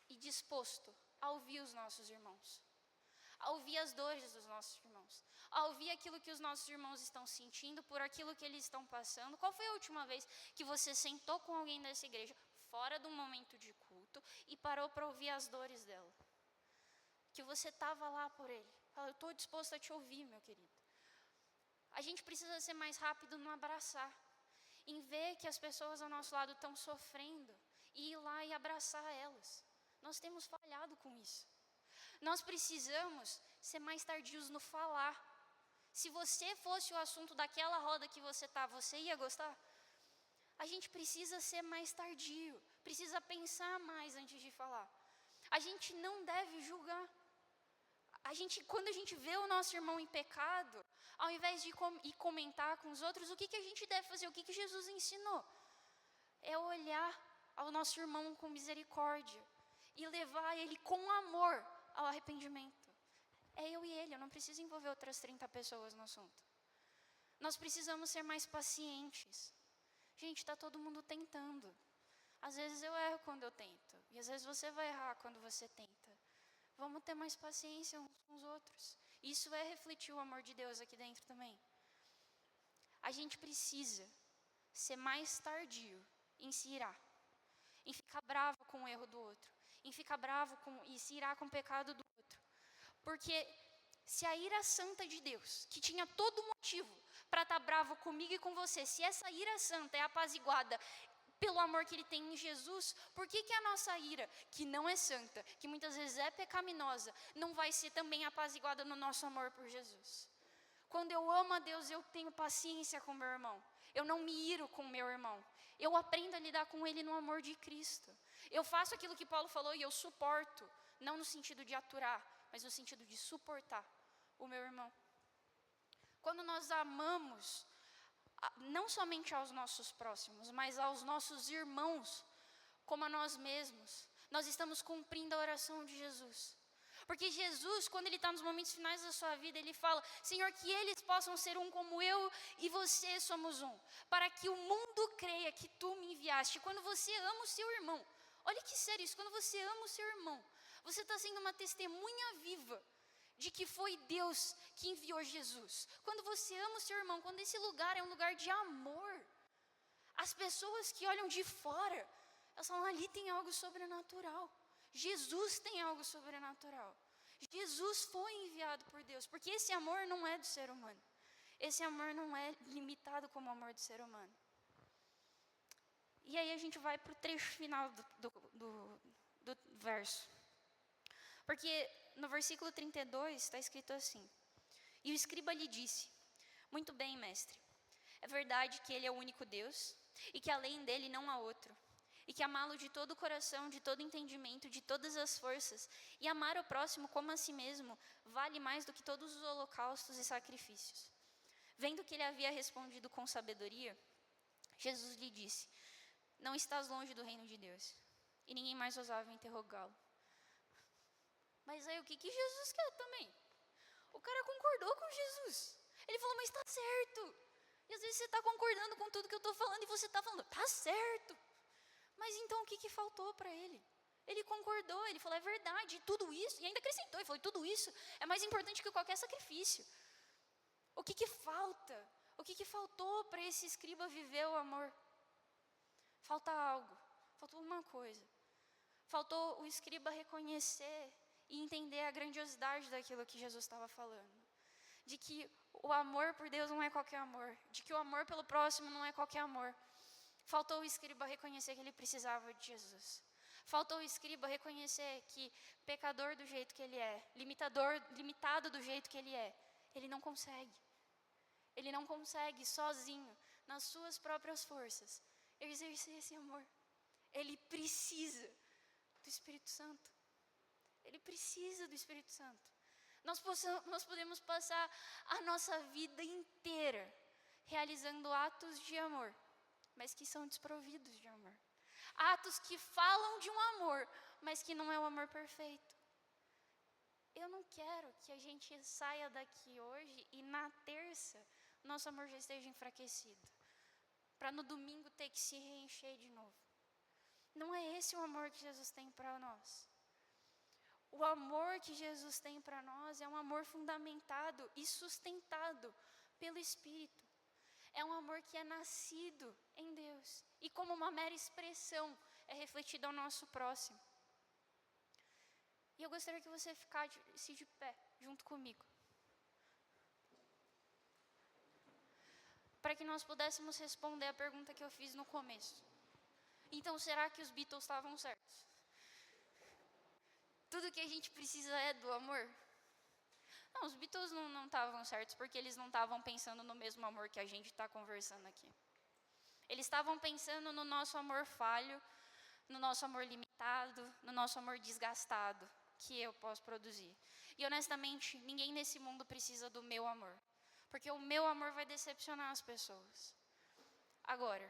e disposto a ouvir os nossos irmãos, a ouvir as dores dos nossos irmãos, a ouvir aquilo que os nossos irmãos estão sentindo, por aquilo que eles estão passando. Qual foi a última vez que você sentou com alguém dessa igreja, fora de um momento de culto, e parou para ouvir as dores dela? Que você estava lá por ele. Fala, eu estou disposto a te ouvir, meu querido. A gente precisa ser mais rápido no abraçar, em ver que as pessoas ao nosso lado estão sofrendo, e ir lá e abraçar elas. Nós temos falhado com isso. Nós precisamos ser mais tardios no falar. Se você fosse o assunto daquela roda que você está, você ia gostar? A gente precisa ser mais tardio, precisa pensar mais antes de falar. A gente não deve julgar. Quando a gente vê o nosso irmão em pecado, ao invés de ir comentar com os outros, o que a gente deve fazer? O que Jesus ensinou? É olhar ao nosso irmão com misericórdia e levar ele com amor ao arrependimento. É eu e ele, eu não preciso envolver outras 30 pessoas no assunto. Nós precisamos ser mais pacientes. Gente, está todo mundo tentando. Às vezes eu erro quando eu tento, e às vezes você vai errar quando você tenta. Vamos ter mais paciência uns com os outros. Isso é refletir o amor de Deus aqui dentro também. A gente precisa ser mais tardio em se irar, em ficar bravo com o erro do outro, em ficar bravo e se irar com o pecado do outro. Porque se a ira santa de Deus, que tinha todo motivo para estar bravo comigo e com você, se essa ira santa é apaziguada pelo amor que ele tem em Jesus, por que a nossa ira, que não é santa, que muitas vezes é pecaminosa, não vai ser também apaziguada no nosso amor por Jesus? Quando eu amo a Deus, eu tenho paciência com meu irmão. Eu não me iro com meu irmão. Eu aprendo a lidar com ele no amor de Cristo. Eu faço aquilo que Paulo falou e eu suporto, não no sentido de aturar, mas no sentido de suportar o meu irmão. Quando nós amamos, não somente aos nossos próximos, mas aos nossos irmãos, como a nós mesmos, nós estamos cumprindo a oração de Jesus. Porque Jesus, quando ele está nos momentos finais da sua vida, ele fala, Senhor, que eles possam ser um como eu e você somos um, para que o mundo creia que tu me enviaste. Quando você ama o seu irmão, olha que sério isso, quando você ama o seu irmão, você está sendo uma testemunha viva de que foi Deus que enviou Jesus. Quando você ama o seu irmão, quando esse lugar é um lugar de amor, as pessoas que olham de fora, elas falam, ali tem algo sobrenatural. Jesus tem algo sobrenatural. Jesus foi enviado por Deus, porque esse amor não é do ser humano. Esse amor não é limitado como o amor do ser humano. E aí a gente vai para o trecho final do verso. Porque no versículo 32 está escrito assim, E o escriba lhe disse: muito bem, mestre. É verdade que ele é o único Deus e que além dele não há outro. E que amá-lo de todo o coração, de todo entendimento, de todas as forças, e amar o próximo como a si mesmo, vale mais do que todos os holocaustos e sacrifícios. Vendo que ele havia respondido com sabedoria, Jesus lhe disse: não estás longe do reino de Deus. E ninguém mais ousava interrogá-lo. Mas aí o que Jesus quer também? O cara concordou com Jesus. Ele falou: mas está certo. E às vezes você está concordando com tudo que eu estou falando e você está falando: está certo. Mas então o que faltou para ele? Ele concordou, ele falou: é verdade, tudo isso. E ainda acrescentou, ele falou: tudo isso é mais importante que qualquer sacrifício. O que falta? O que faltou para esse escriba viver o amor? Falta algo, faltou uma coisa. Faltou o escriba reconhecer e entender a grandiosidade daquilo que Jesus estava falando. De que o amor por Deus não é qualquer amor. De que o amor pelo próximo não é qualquer amor. Faltou o escriba reconhecer que ele precisava de Jesus. Faltou o escriba reconhecer que pecador do jeito que ele é, limitado do jeito que ele é, ele não consegue. Ele não consegue sozinho, nas suas próprias forças, exercer esse amor. Ele precisa do Espírito Santo. Ele precisa do Espírito Santo. Nós podemos passar a nossa vida inteira realizando atos de amor, mas que são desprovidos de amor. Atos que falam de um amor, mas que não é o amor perfeito. Eu não quero que a gente saia daqui hoje e na terça nosso amor já esteja enfraquecido, para no domingo ter que se reencher de novo. Não é esse o amor que Jesus tem para nós. O amor que Jesus tem para nós é um amor fundamentado e sustentado pelo Espírito. É um amor que é nascido em Deus e como uma mera expressão é refletido ao nosso próximo. E eu gostaria que você ficasse de pé junto comigo, para que nós pudéssemos responder a pergunta que eu fiz no começo. Então, será que os Beatles estavam certos? Tudo que a gente precisa é do amor? Não, os Beatles não estavam certos, porque eles não estavam pensando no mesmo amor que a gente está conversando aqui. Eles estavam pensando no nosso amor falho, no nosso amor limitado, no nosso amor desgastado, que eu posso produzir. E honestamente, ninguém nesse mundo precisa do meu amor, porque o meu amor vai decepcionar as pessoas. Agora,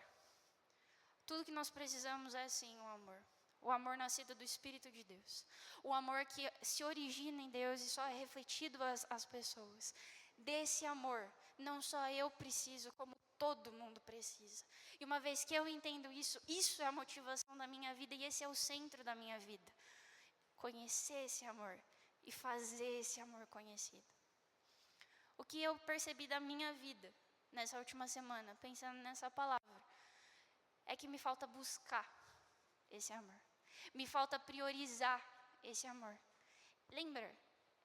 tudo que nós precisamos é sim o amor. O amor nascido do Espírito de Deus. O amor que se origina em Deus e só é refletido às pessoas. Desse amor, não só eu preciso, como todo mundo precisa. E uma vez que eu entendo isso, isso é a motivação da minha vida e esse é o centro da minha vida. Conhecer esse amor e fazer esse amor conhecido. O que eu percebi da minha vida nessa última semana, pensando nessa palavra, é que me falta buscar esse amor. Me falta priorizar esse amor. Lembra,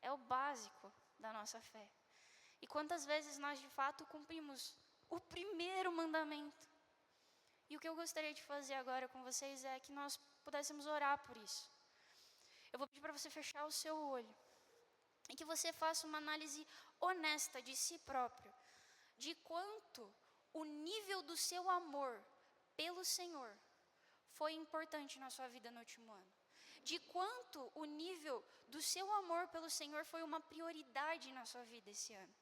é o básico da nossa fé. E quantas vezes nós de fato cumprimos o primeiro mandamento? E o que eu gostaria de fazer agora com vocês é que nós pudéssemos orar por isso. Eu vou pedir para você fechar o seu olho e que você faça uma análise honesta de si próprio, de quanto o nível do seu amor pelo Senhor foi importante na sua vida no último ano. De quanto o nível do seu amor pelo Senhor foi uma prioridade na sua vida esse ano.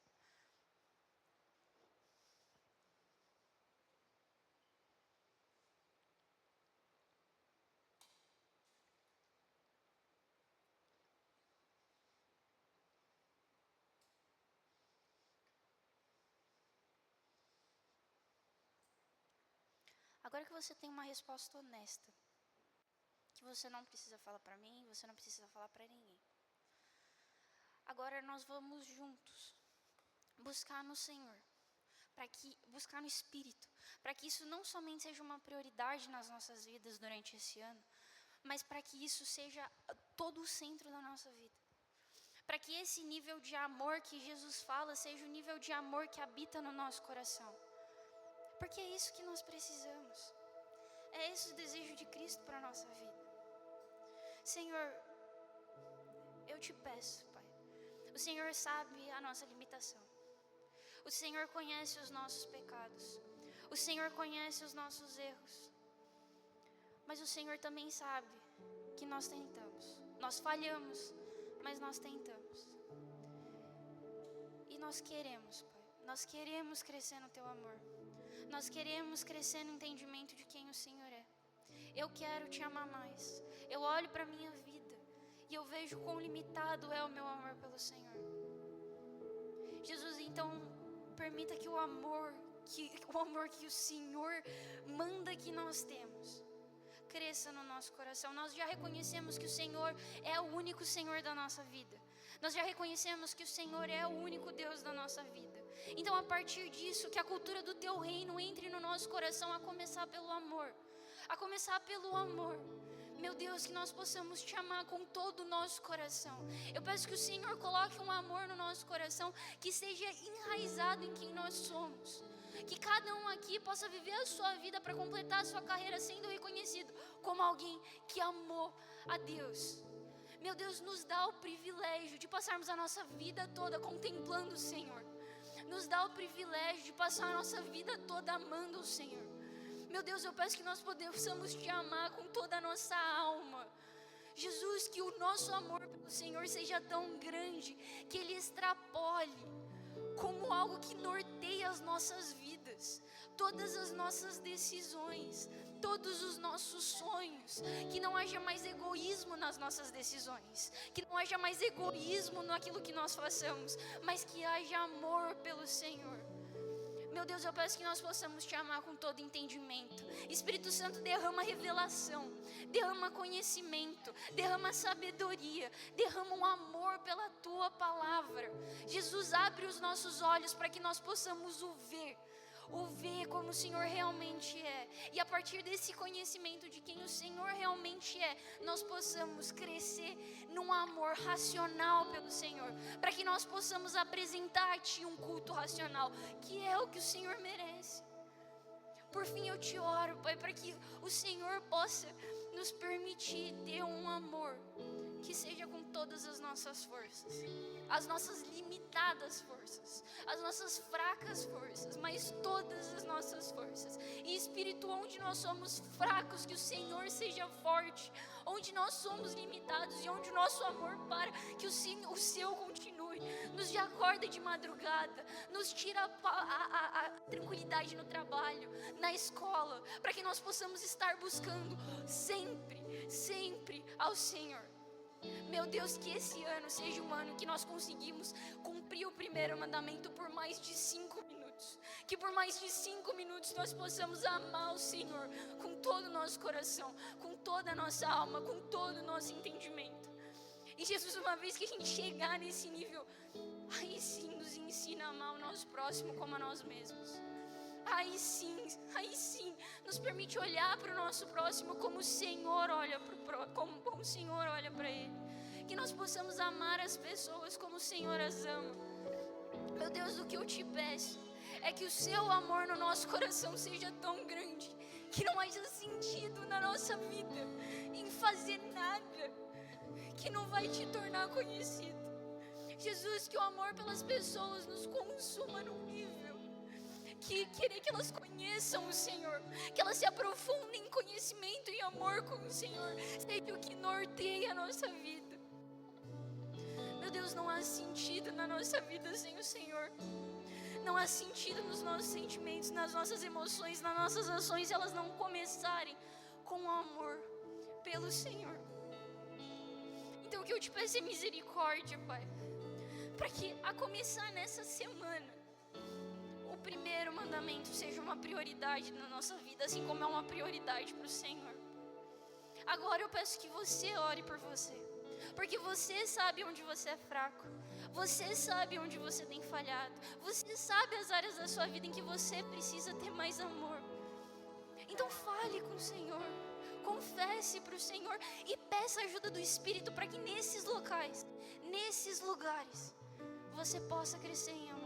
Agora que você tem uma resposta honesta, que você não precisa falar para mim, você não precisa falar para ninguém. Agora nós vamos juntos buscar no Senhor, buscar no Espírito, para que isso não somente seja uma prioridade nas nossas vidas durante esse ano, mas para que isso seja todo o centro da nossa vida. Para que esse nível de amor que Jesus fala seja o nível de amor que habita no nosso coração. Porque é isso que nós precisamos. É esse o desejo de Cristo para a nossa vida. Senhor, eu te peço, Pai, O Senhor sabe a nossa limitação. O Senhor conhece os nossos pecados. O Senhor conhece os nossos erros. Mas o Senhor também sabe que nós tentamos. Nós falhamos, mas nós tentamos. E nós queremos, Pai. Nós queremos crescer no Teu amor. Nós queremos crescer no entendimento de quem o Senhor é. Eu quero Te amar mais. Eu olho para a minha vida e eu vejo quão limitado é o meu amor pelo Senhor. Jesus, então, permita que o amor que o Senhor manda que nós temos cresça no nosso coração. Nós já reconhecemos que o Senhor é o único Senhor da nossa vida. Nós já reconhecemos que o Senhor é o único Deus da nossa vida. Então, a partir disso, que a cultura do Teu reino entre no nosso coração, a começar pelo amor. A começar pelo amor. Meu Deus, que nós possamos Te amar com todo o nosso coração. Eu peço que o Senhor coloque um amor no nosso coração que seja enraizado em quem nós somos. Que cada um aqui possa viver a sua vida para completar a sua carreira sendo reconhecido como alguém que amou a Deus. Meu Deus, nos dá o privilégio de passarmos a nossa vida toda contemplando o Senhor. Nos dá o privilégio de passar a nossa vida toda amando o Senhor. Meu Deus, eu peço que nós possamos Te amar com toda a nossa alma. Jesus, que o nosso amor pelo Senhor seja tão grande que Ele extrapole como algo que norteia as nossas vidas, todas as nossas decisões, todos os nossos sonhos. Que não haja mais egoísmo nas nossas decisões, que não haja mais egoísmo naquilo que nós façamos, mas que haja amor pelo Senhor. Meu Deus, eu peço que nós possamos Te amar com todo entendimento. Espírito Santo, derrama revelação, derrama conhecimento, derrama sabedoria, derrama um amor pela Tua palavra. Jesus, abre os nossos olhos para que nós possamos o ver como o Senhor realmente é. E a partir desse conhecimento de quem o Senhor realmente é, nós possamos crescer num amor racional pelo Senhor, para que nós possamos apresentar a Ti um culto racional, que é o que o Senhor merece. Por fim, eu Te oro, Pai, para que o Senhor possa nos permitir ter um amor que seja com todas as nossas forças, as nossas limitadas forças, as nossas fracas forças, mas todas as nossas forças. E Espírito, onde nós somos fracos, que o Senhor seja forte. Onde nós somos limitados e onde o nosso amor para, que o Seu continue. Nos acorda de madrugada, nos tira a tranquilidade no trabalho, na escola, para que nós possamos estar buscando sempre ao Senhor. Meu Deus, que esse ano seja um ano que nós conseguimos cumprir o primeiro mandamento por mais de 5 minutos. Que por mais de 5 minutos nós possamos amar o Senhor com todo o nosso coração, com toda a nossa alma, com todo o nosso entendimento. E Jesus, uma vez que a gente chegar nesse nível, aí sim nos ensina a amar o nosso próximo como a nós mesmos. Aí sim, nos permite olhar para o nosso próximo como o Senhor olha como o Senhor olha para ele. Que nós possamos amar as pessoas como o Senhor as ama. Meu Deus, o que eu Te peço é que o Seu amor no nosso coração seja tão grande, que não haja sentido na nossa vida em fazer nada que não vai Te tornar conhecido. Jesus, que o amor pelas pessoas nos consuma num nível que querer que elas conheçam o Senhor, que elas se aprofundem em conhecimento e amor com o Senhor, seja o que norteia a nossa vida. Meu Deus, não há sentido na nossa vida sem o Senhor. Não há sentido nos nossos sentimentos, nas nossas emoções, nas nossas ações, se elas não começarem com o amor pelo Senhor. Então o que eu Te peço é misericórdia, Pai, para que a começar nessa semana, o primeiro mandamento seja uma prioridade na nossa vida, assim como é uma prioridade para o Senhor. Agora eu peço que você ore por você, porque você sabe onde você é fraco, você sabe onde você tem falhado, você sabe as áreas da sua vida em que você precisa ter mais amor. Então fale com o Senhor, confesse para o Senhor e peça a ajuda do Espírito para que nesses lugares, você possa crescer em amor.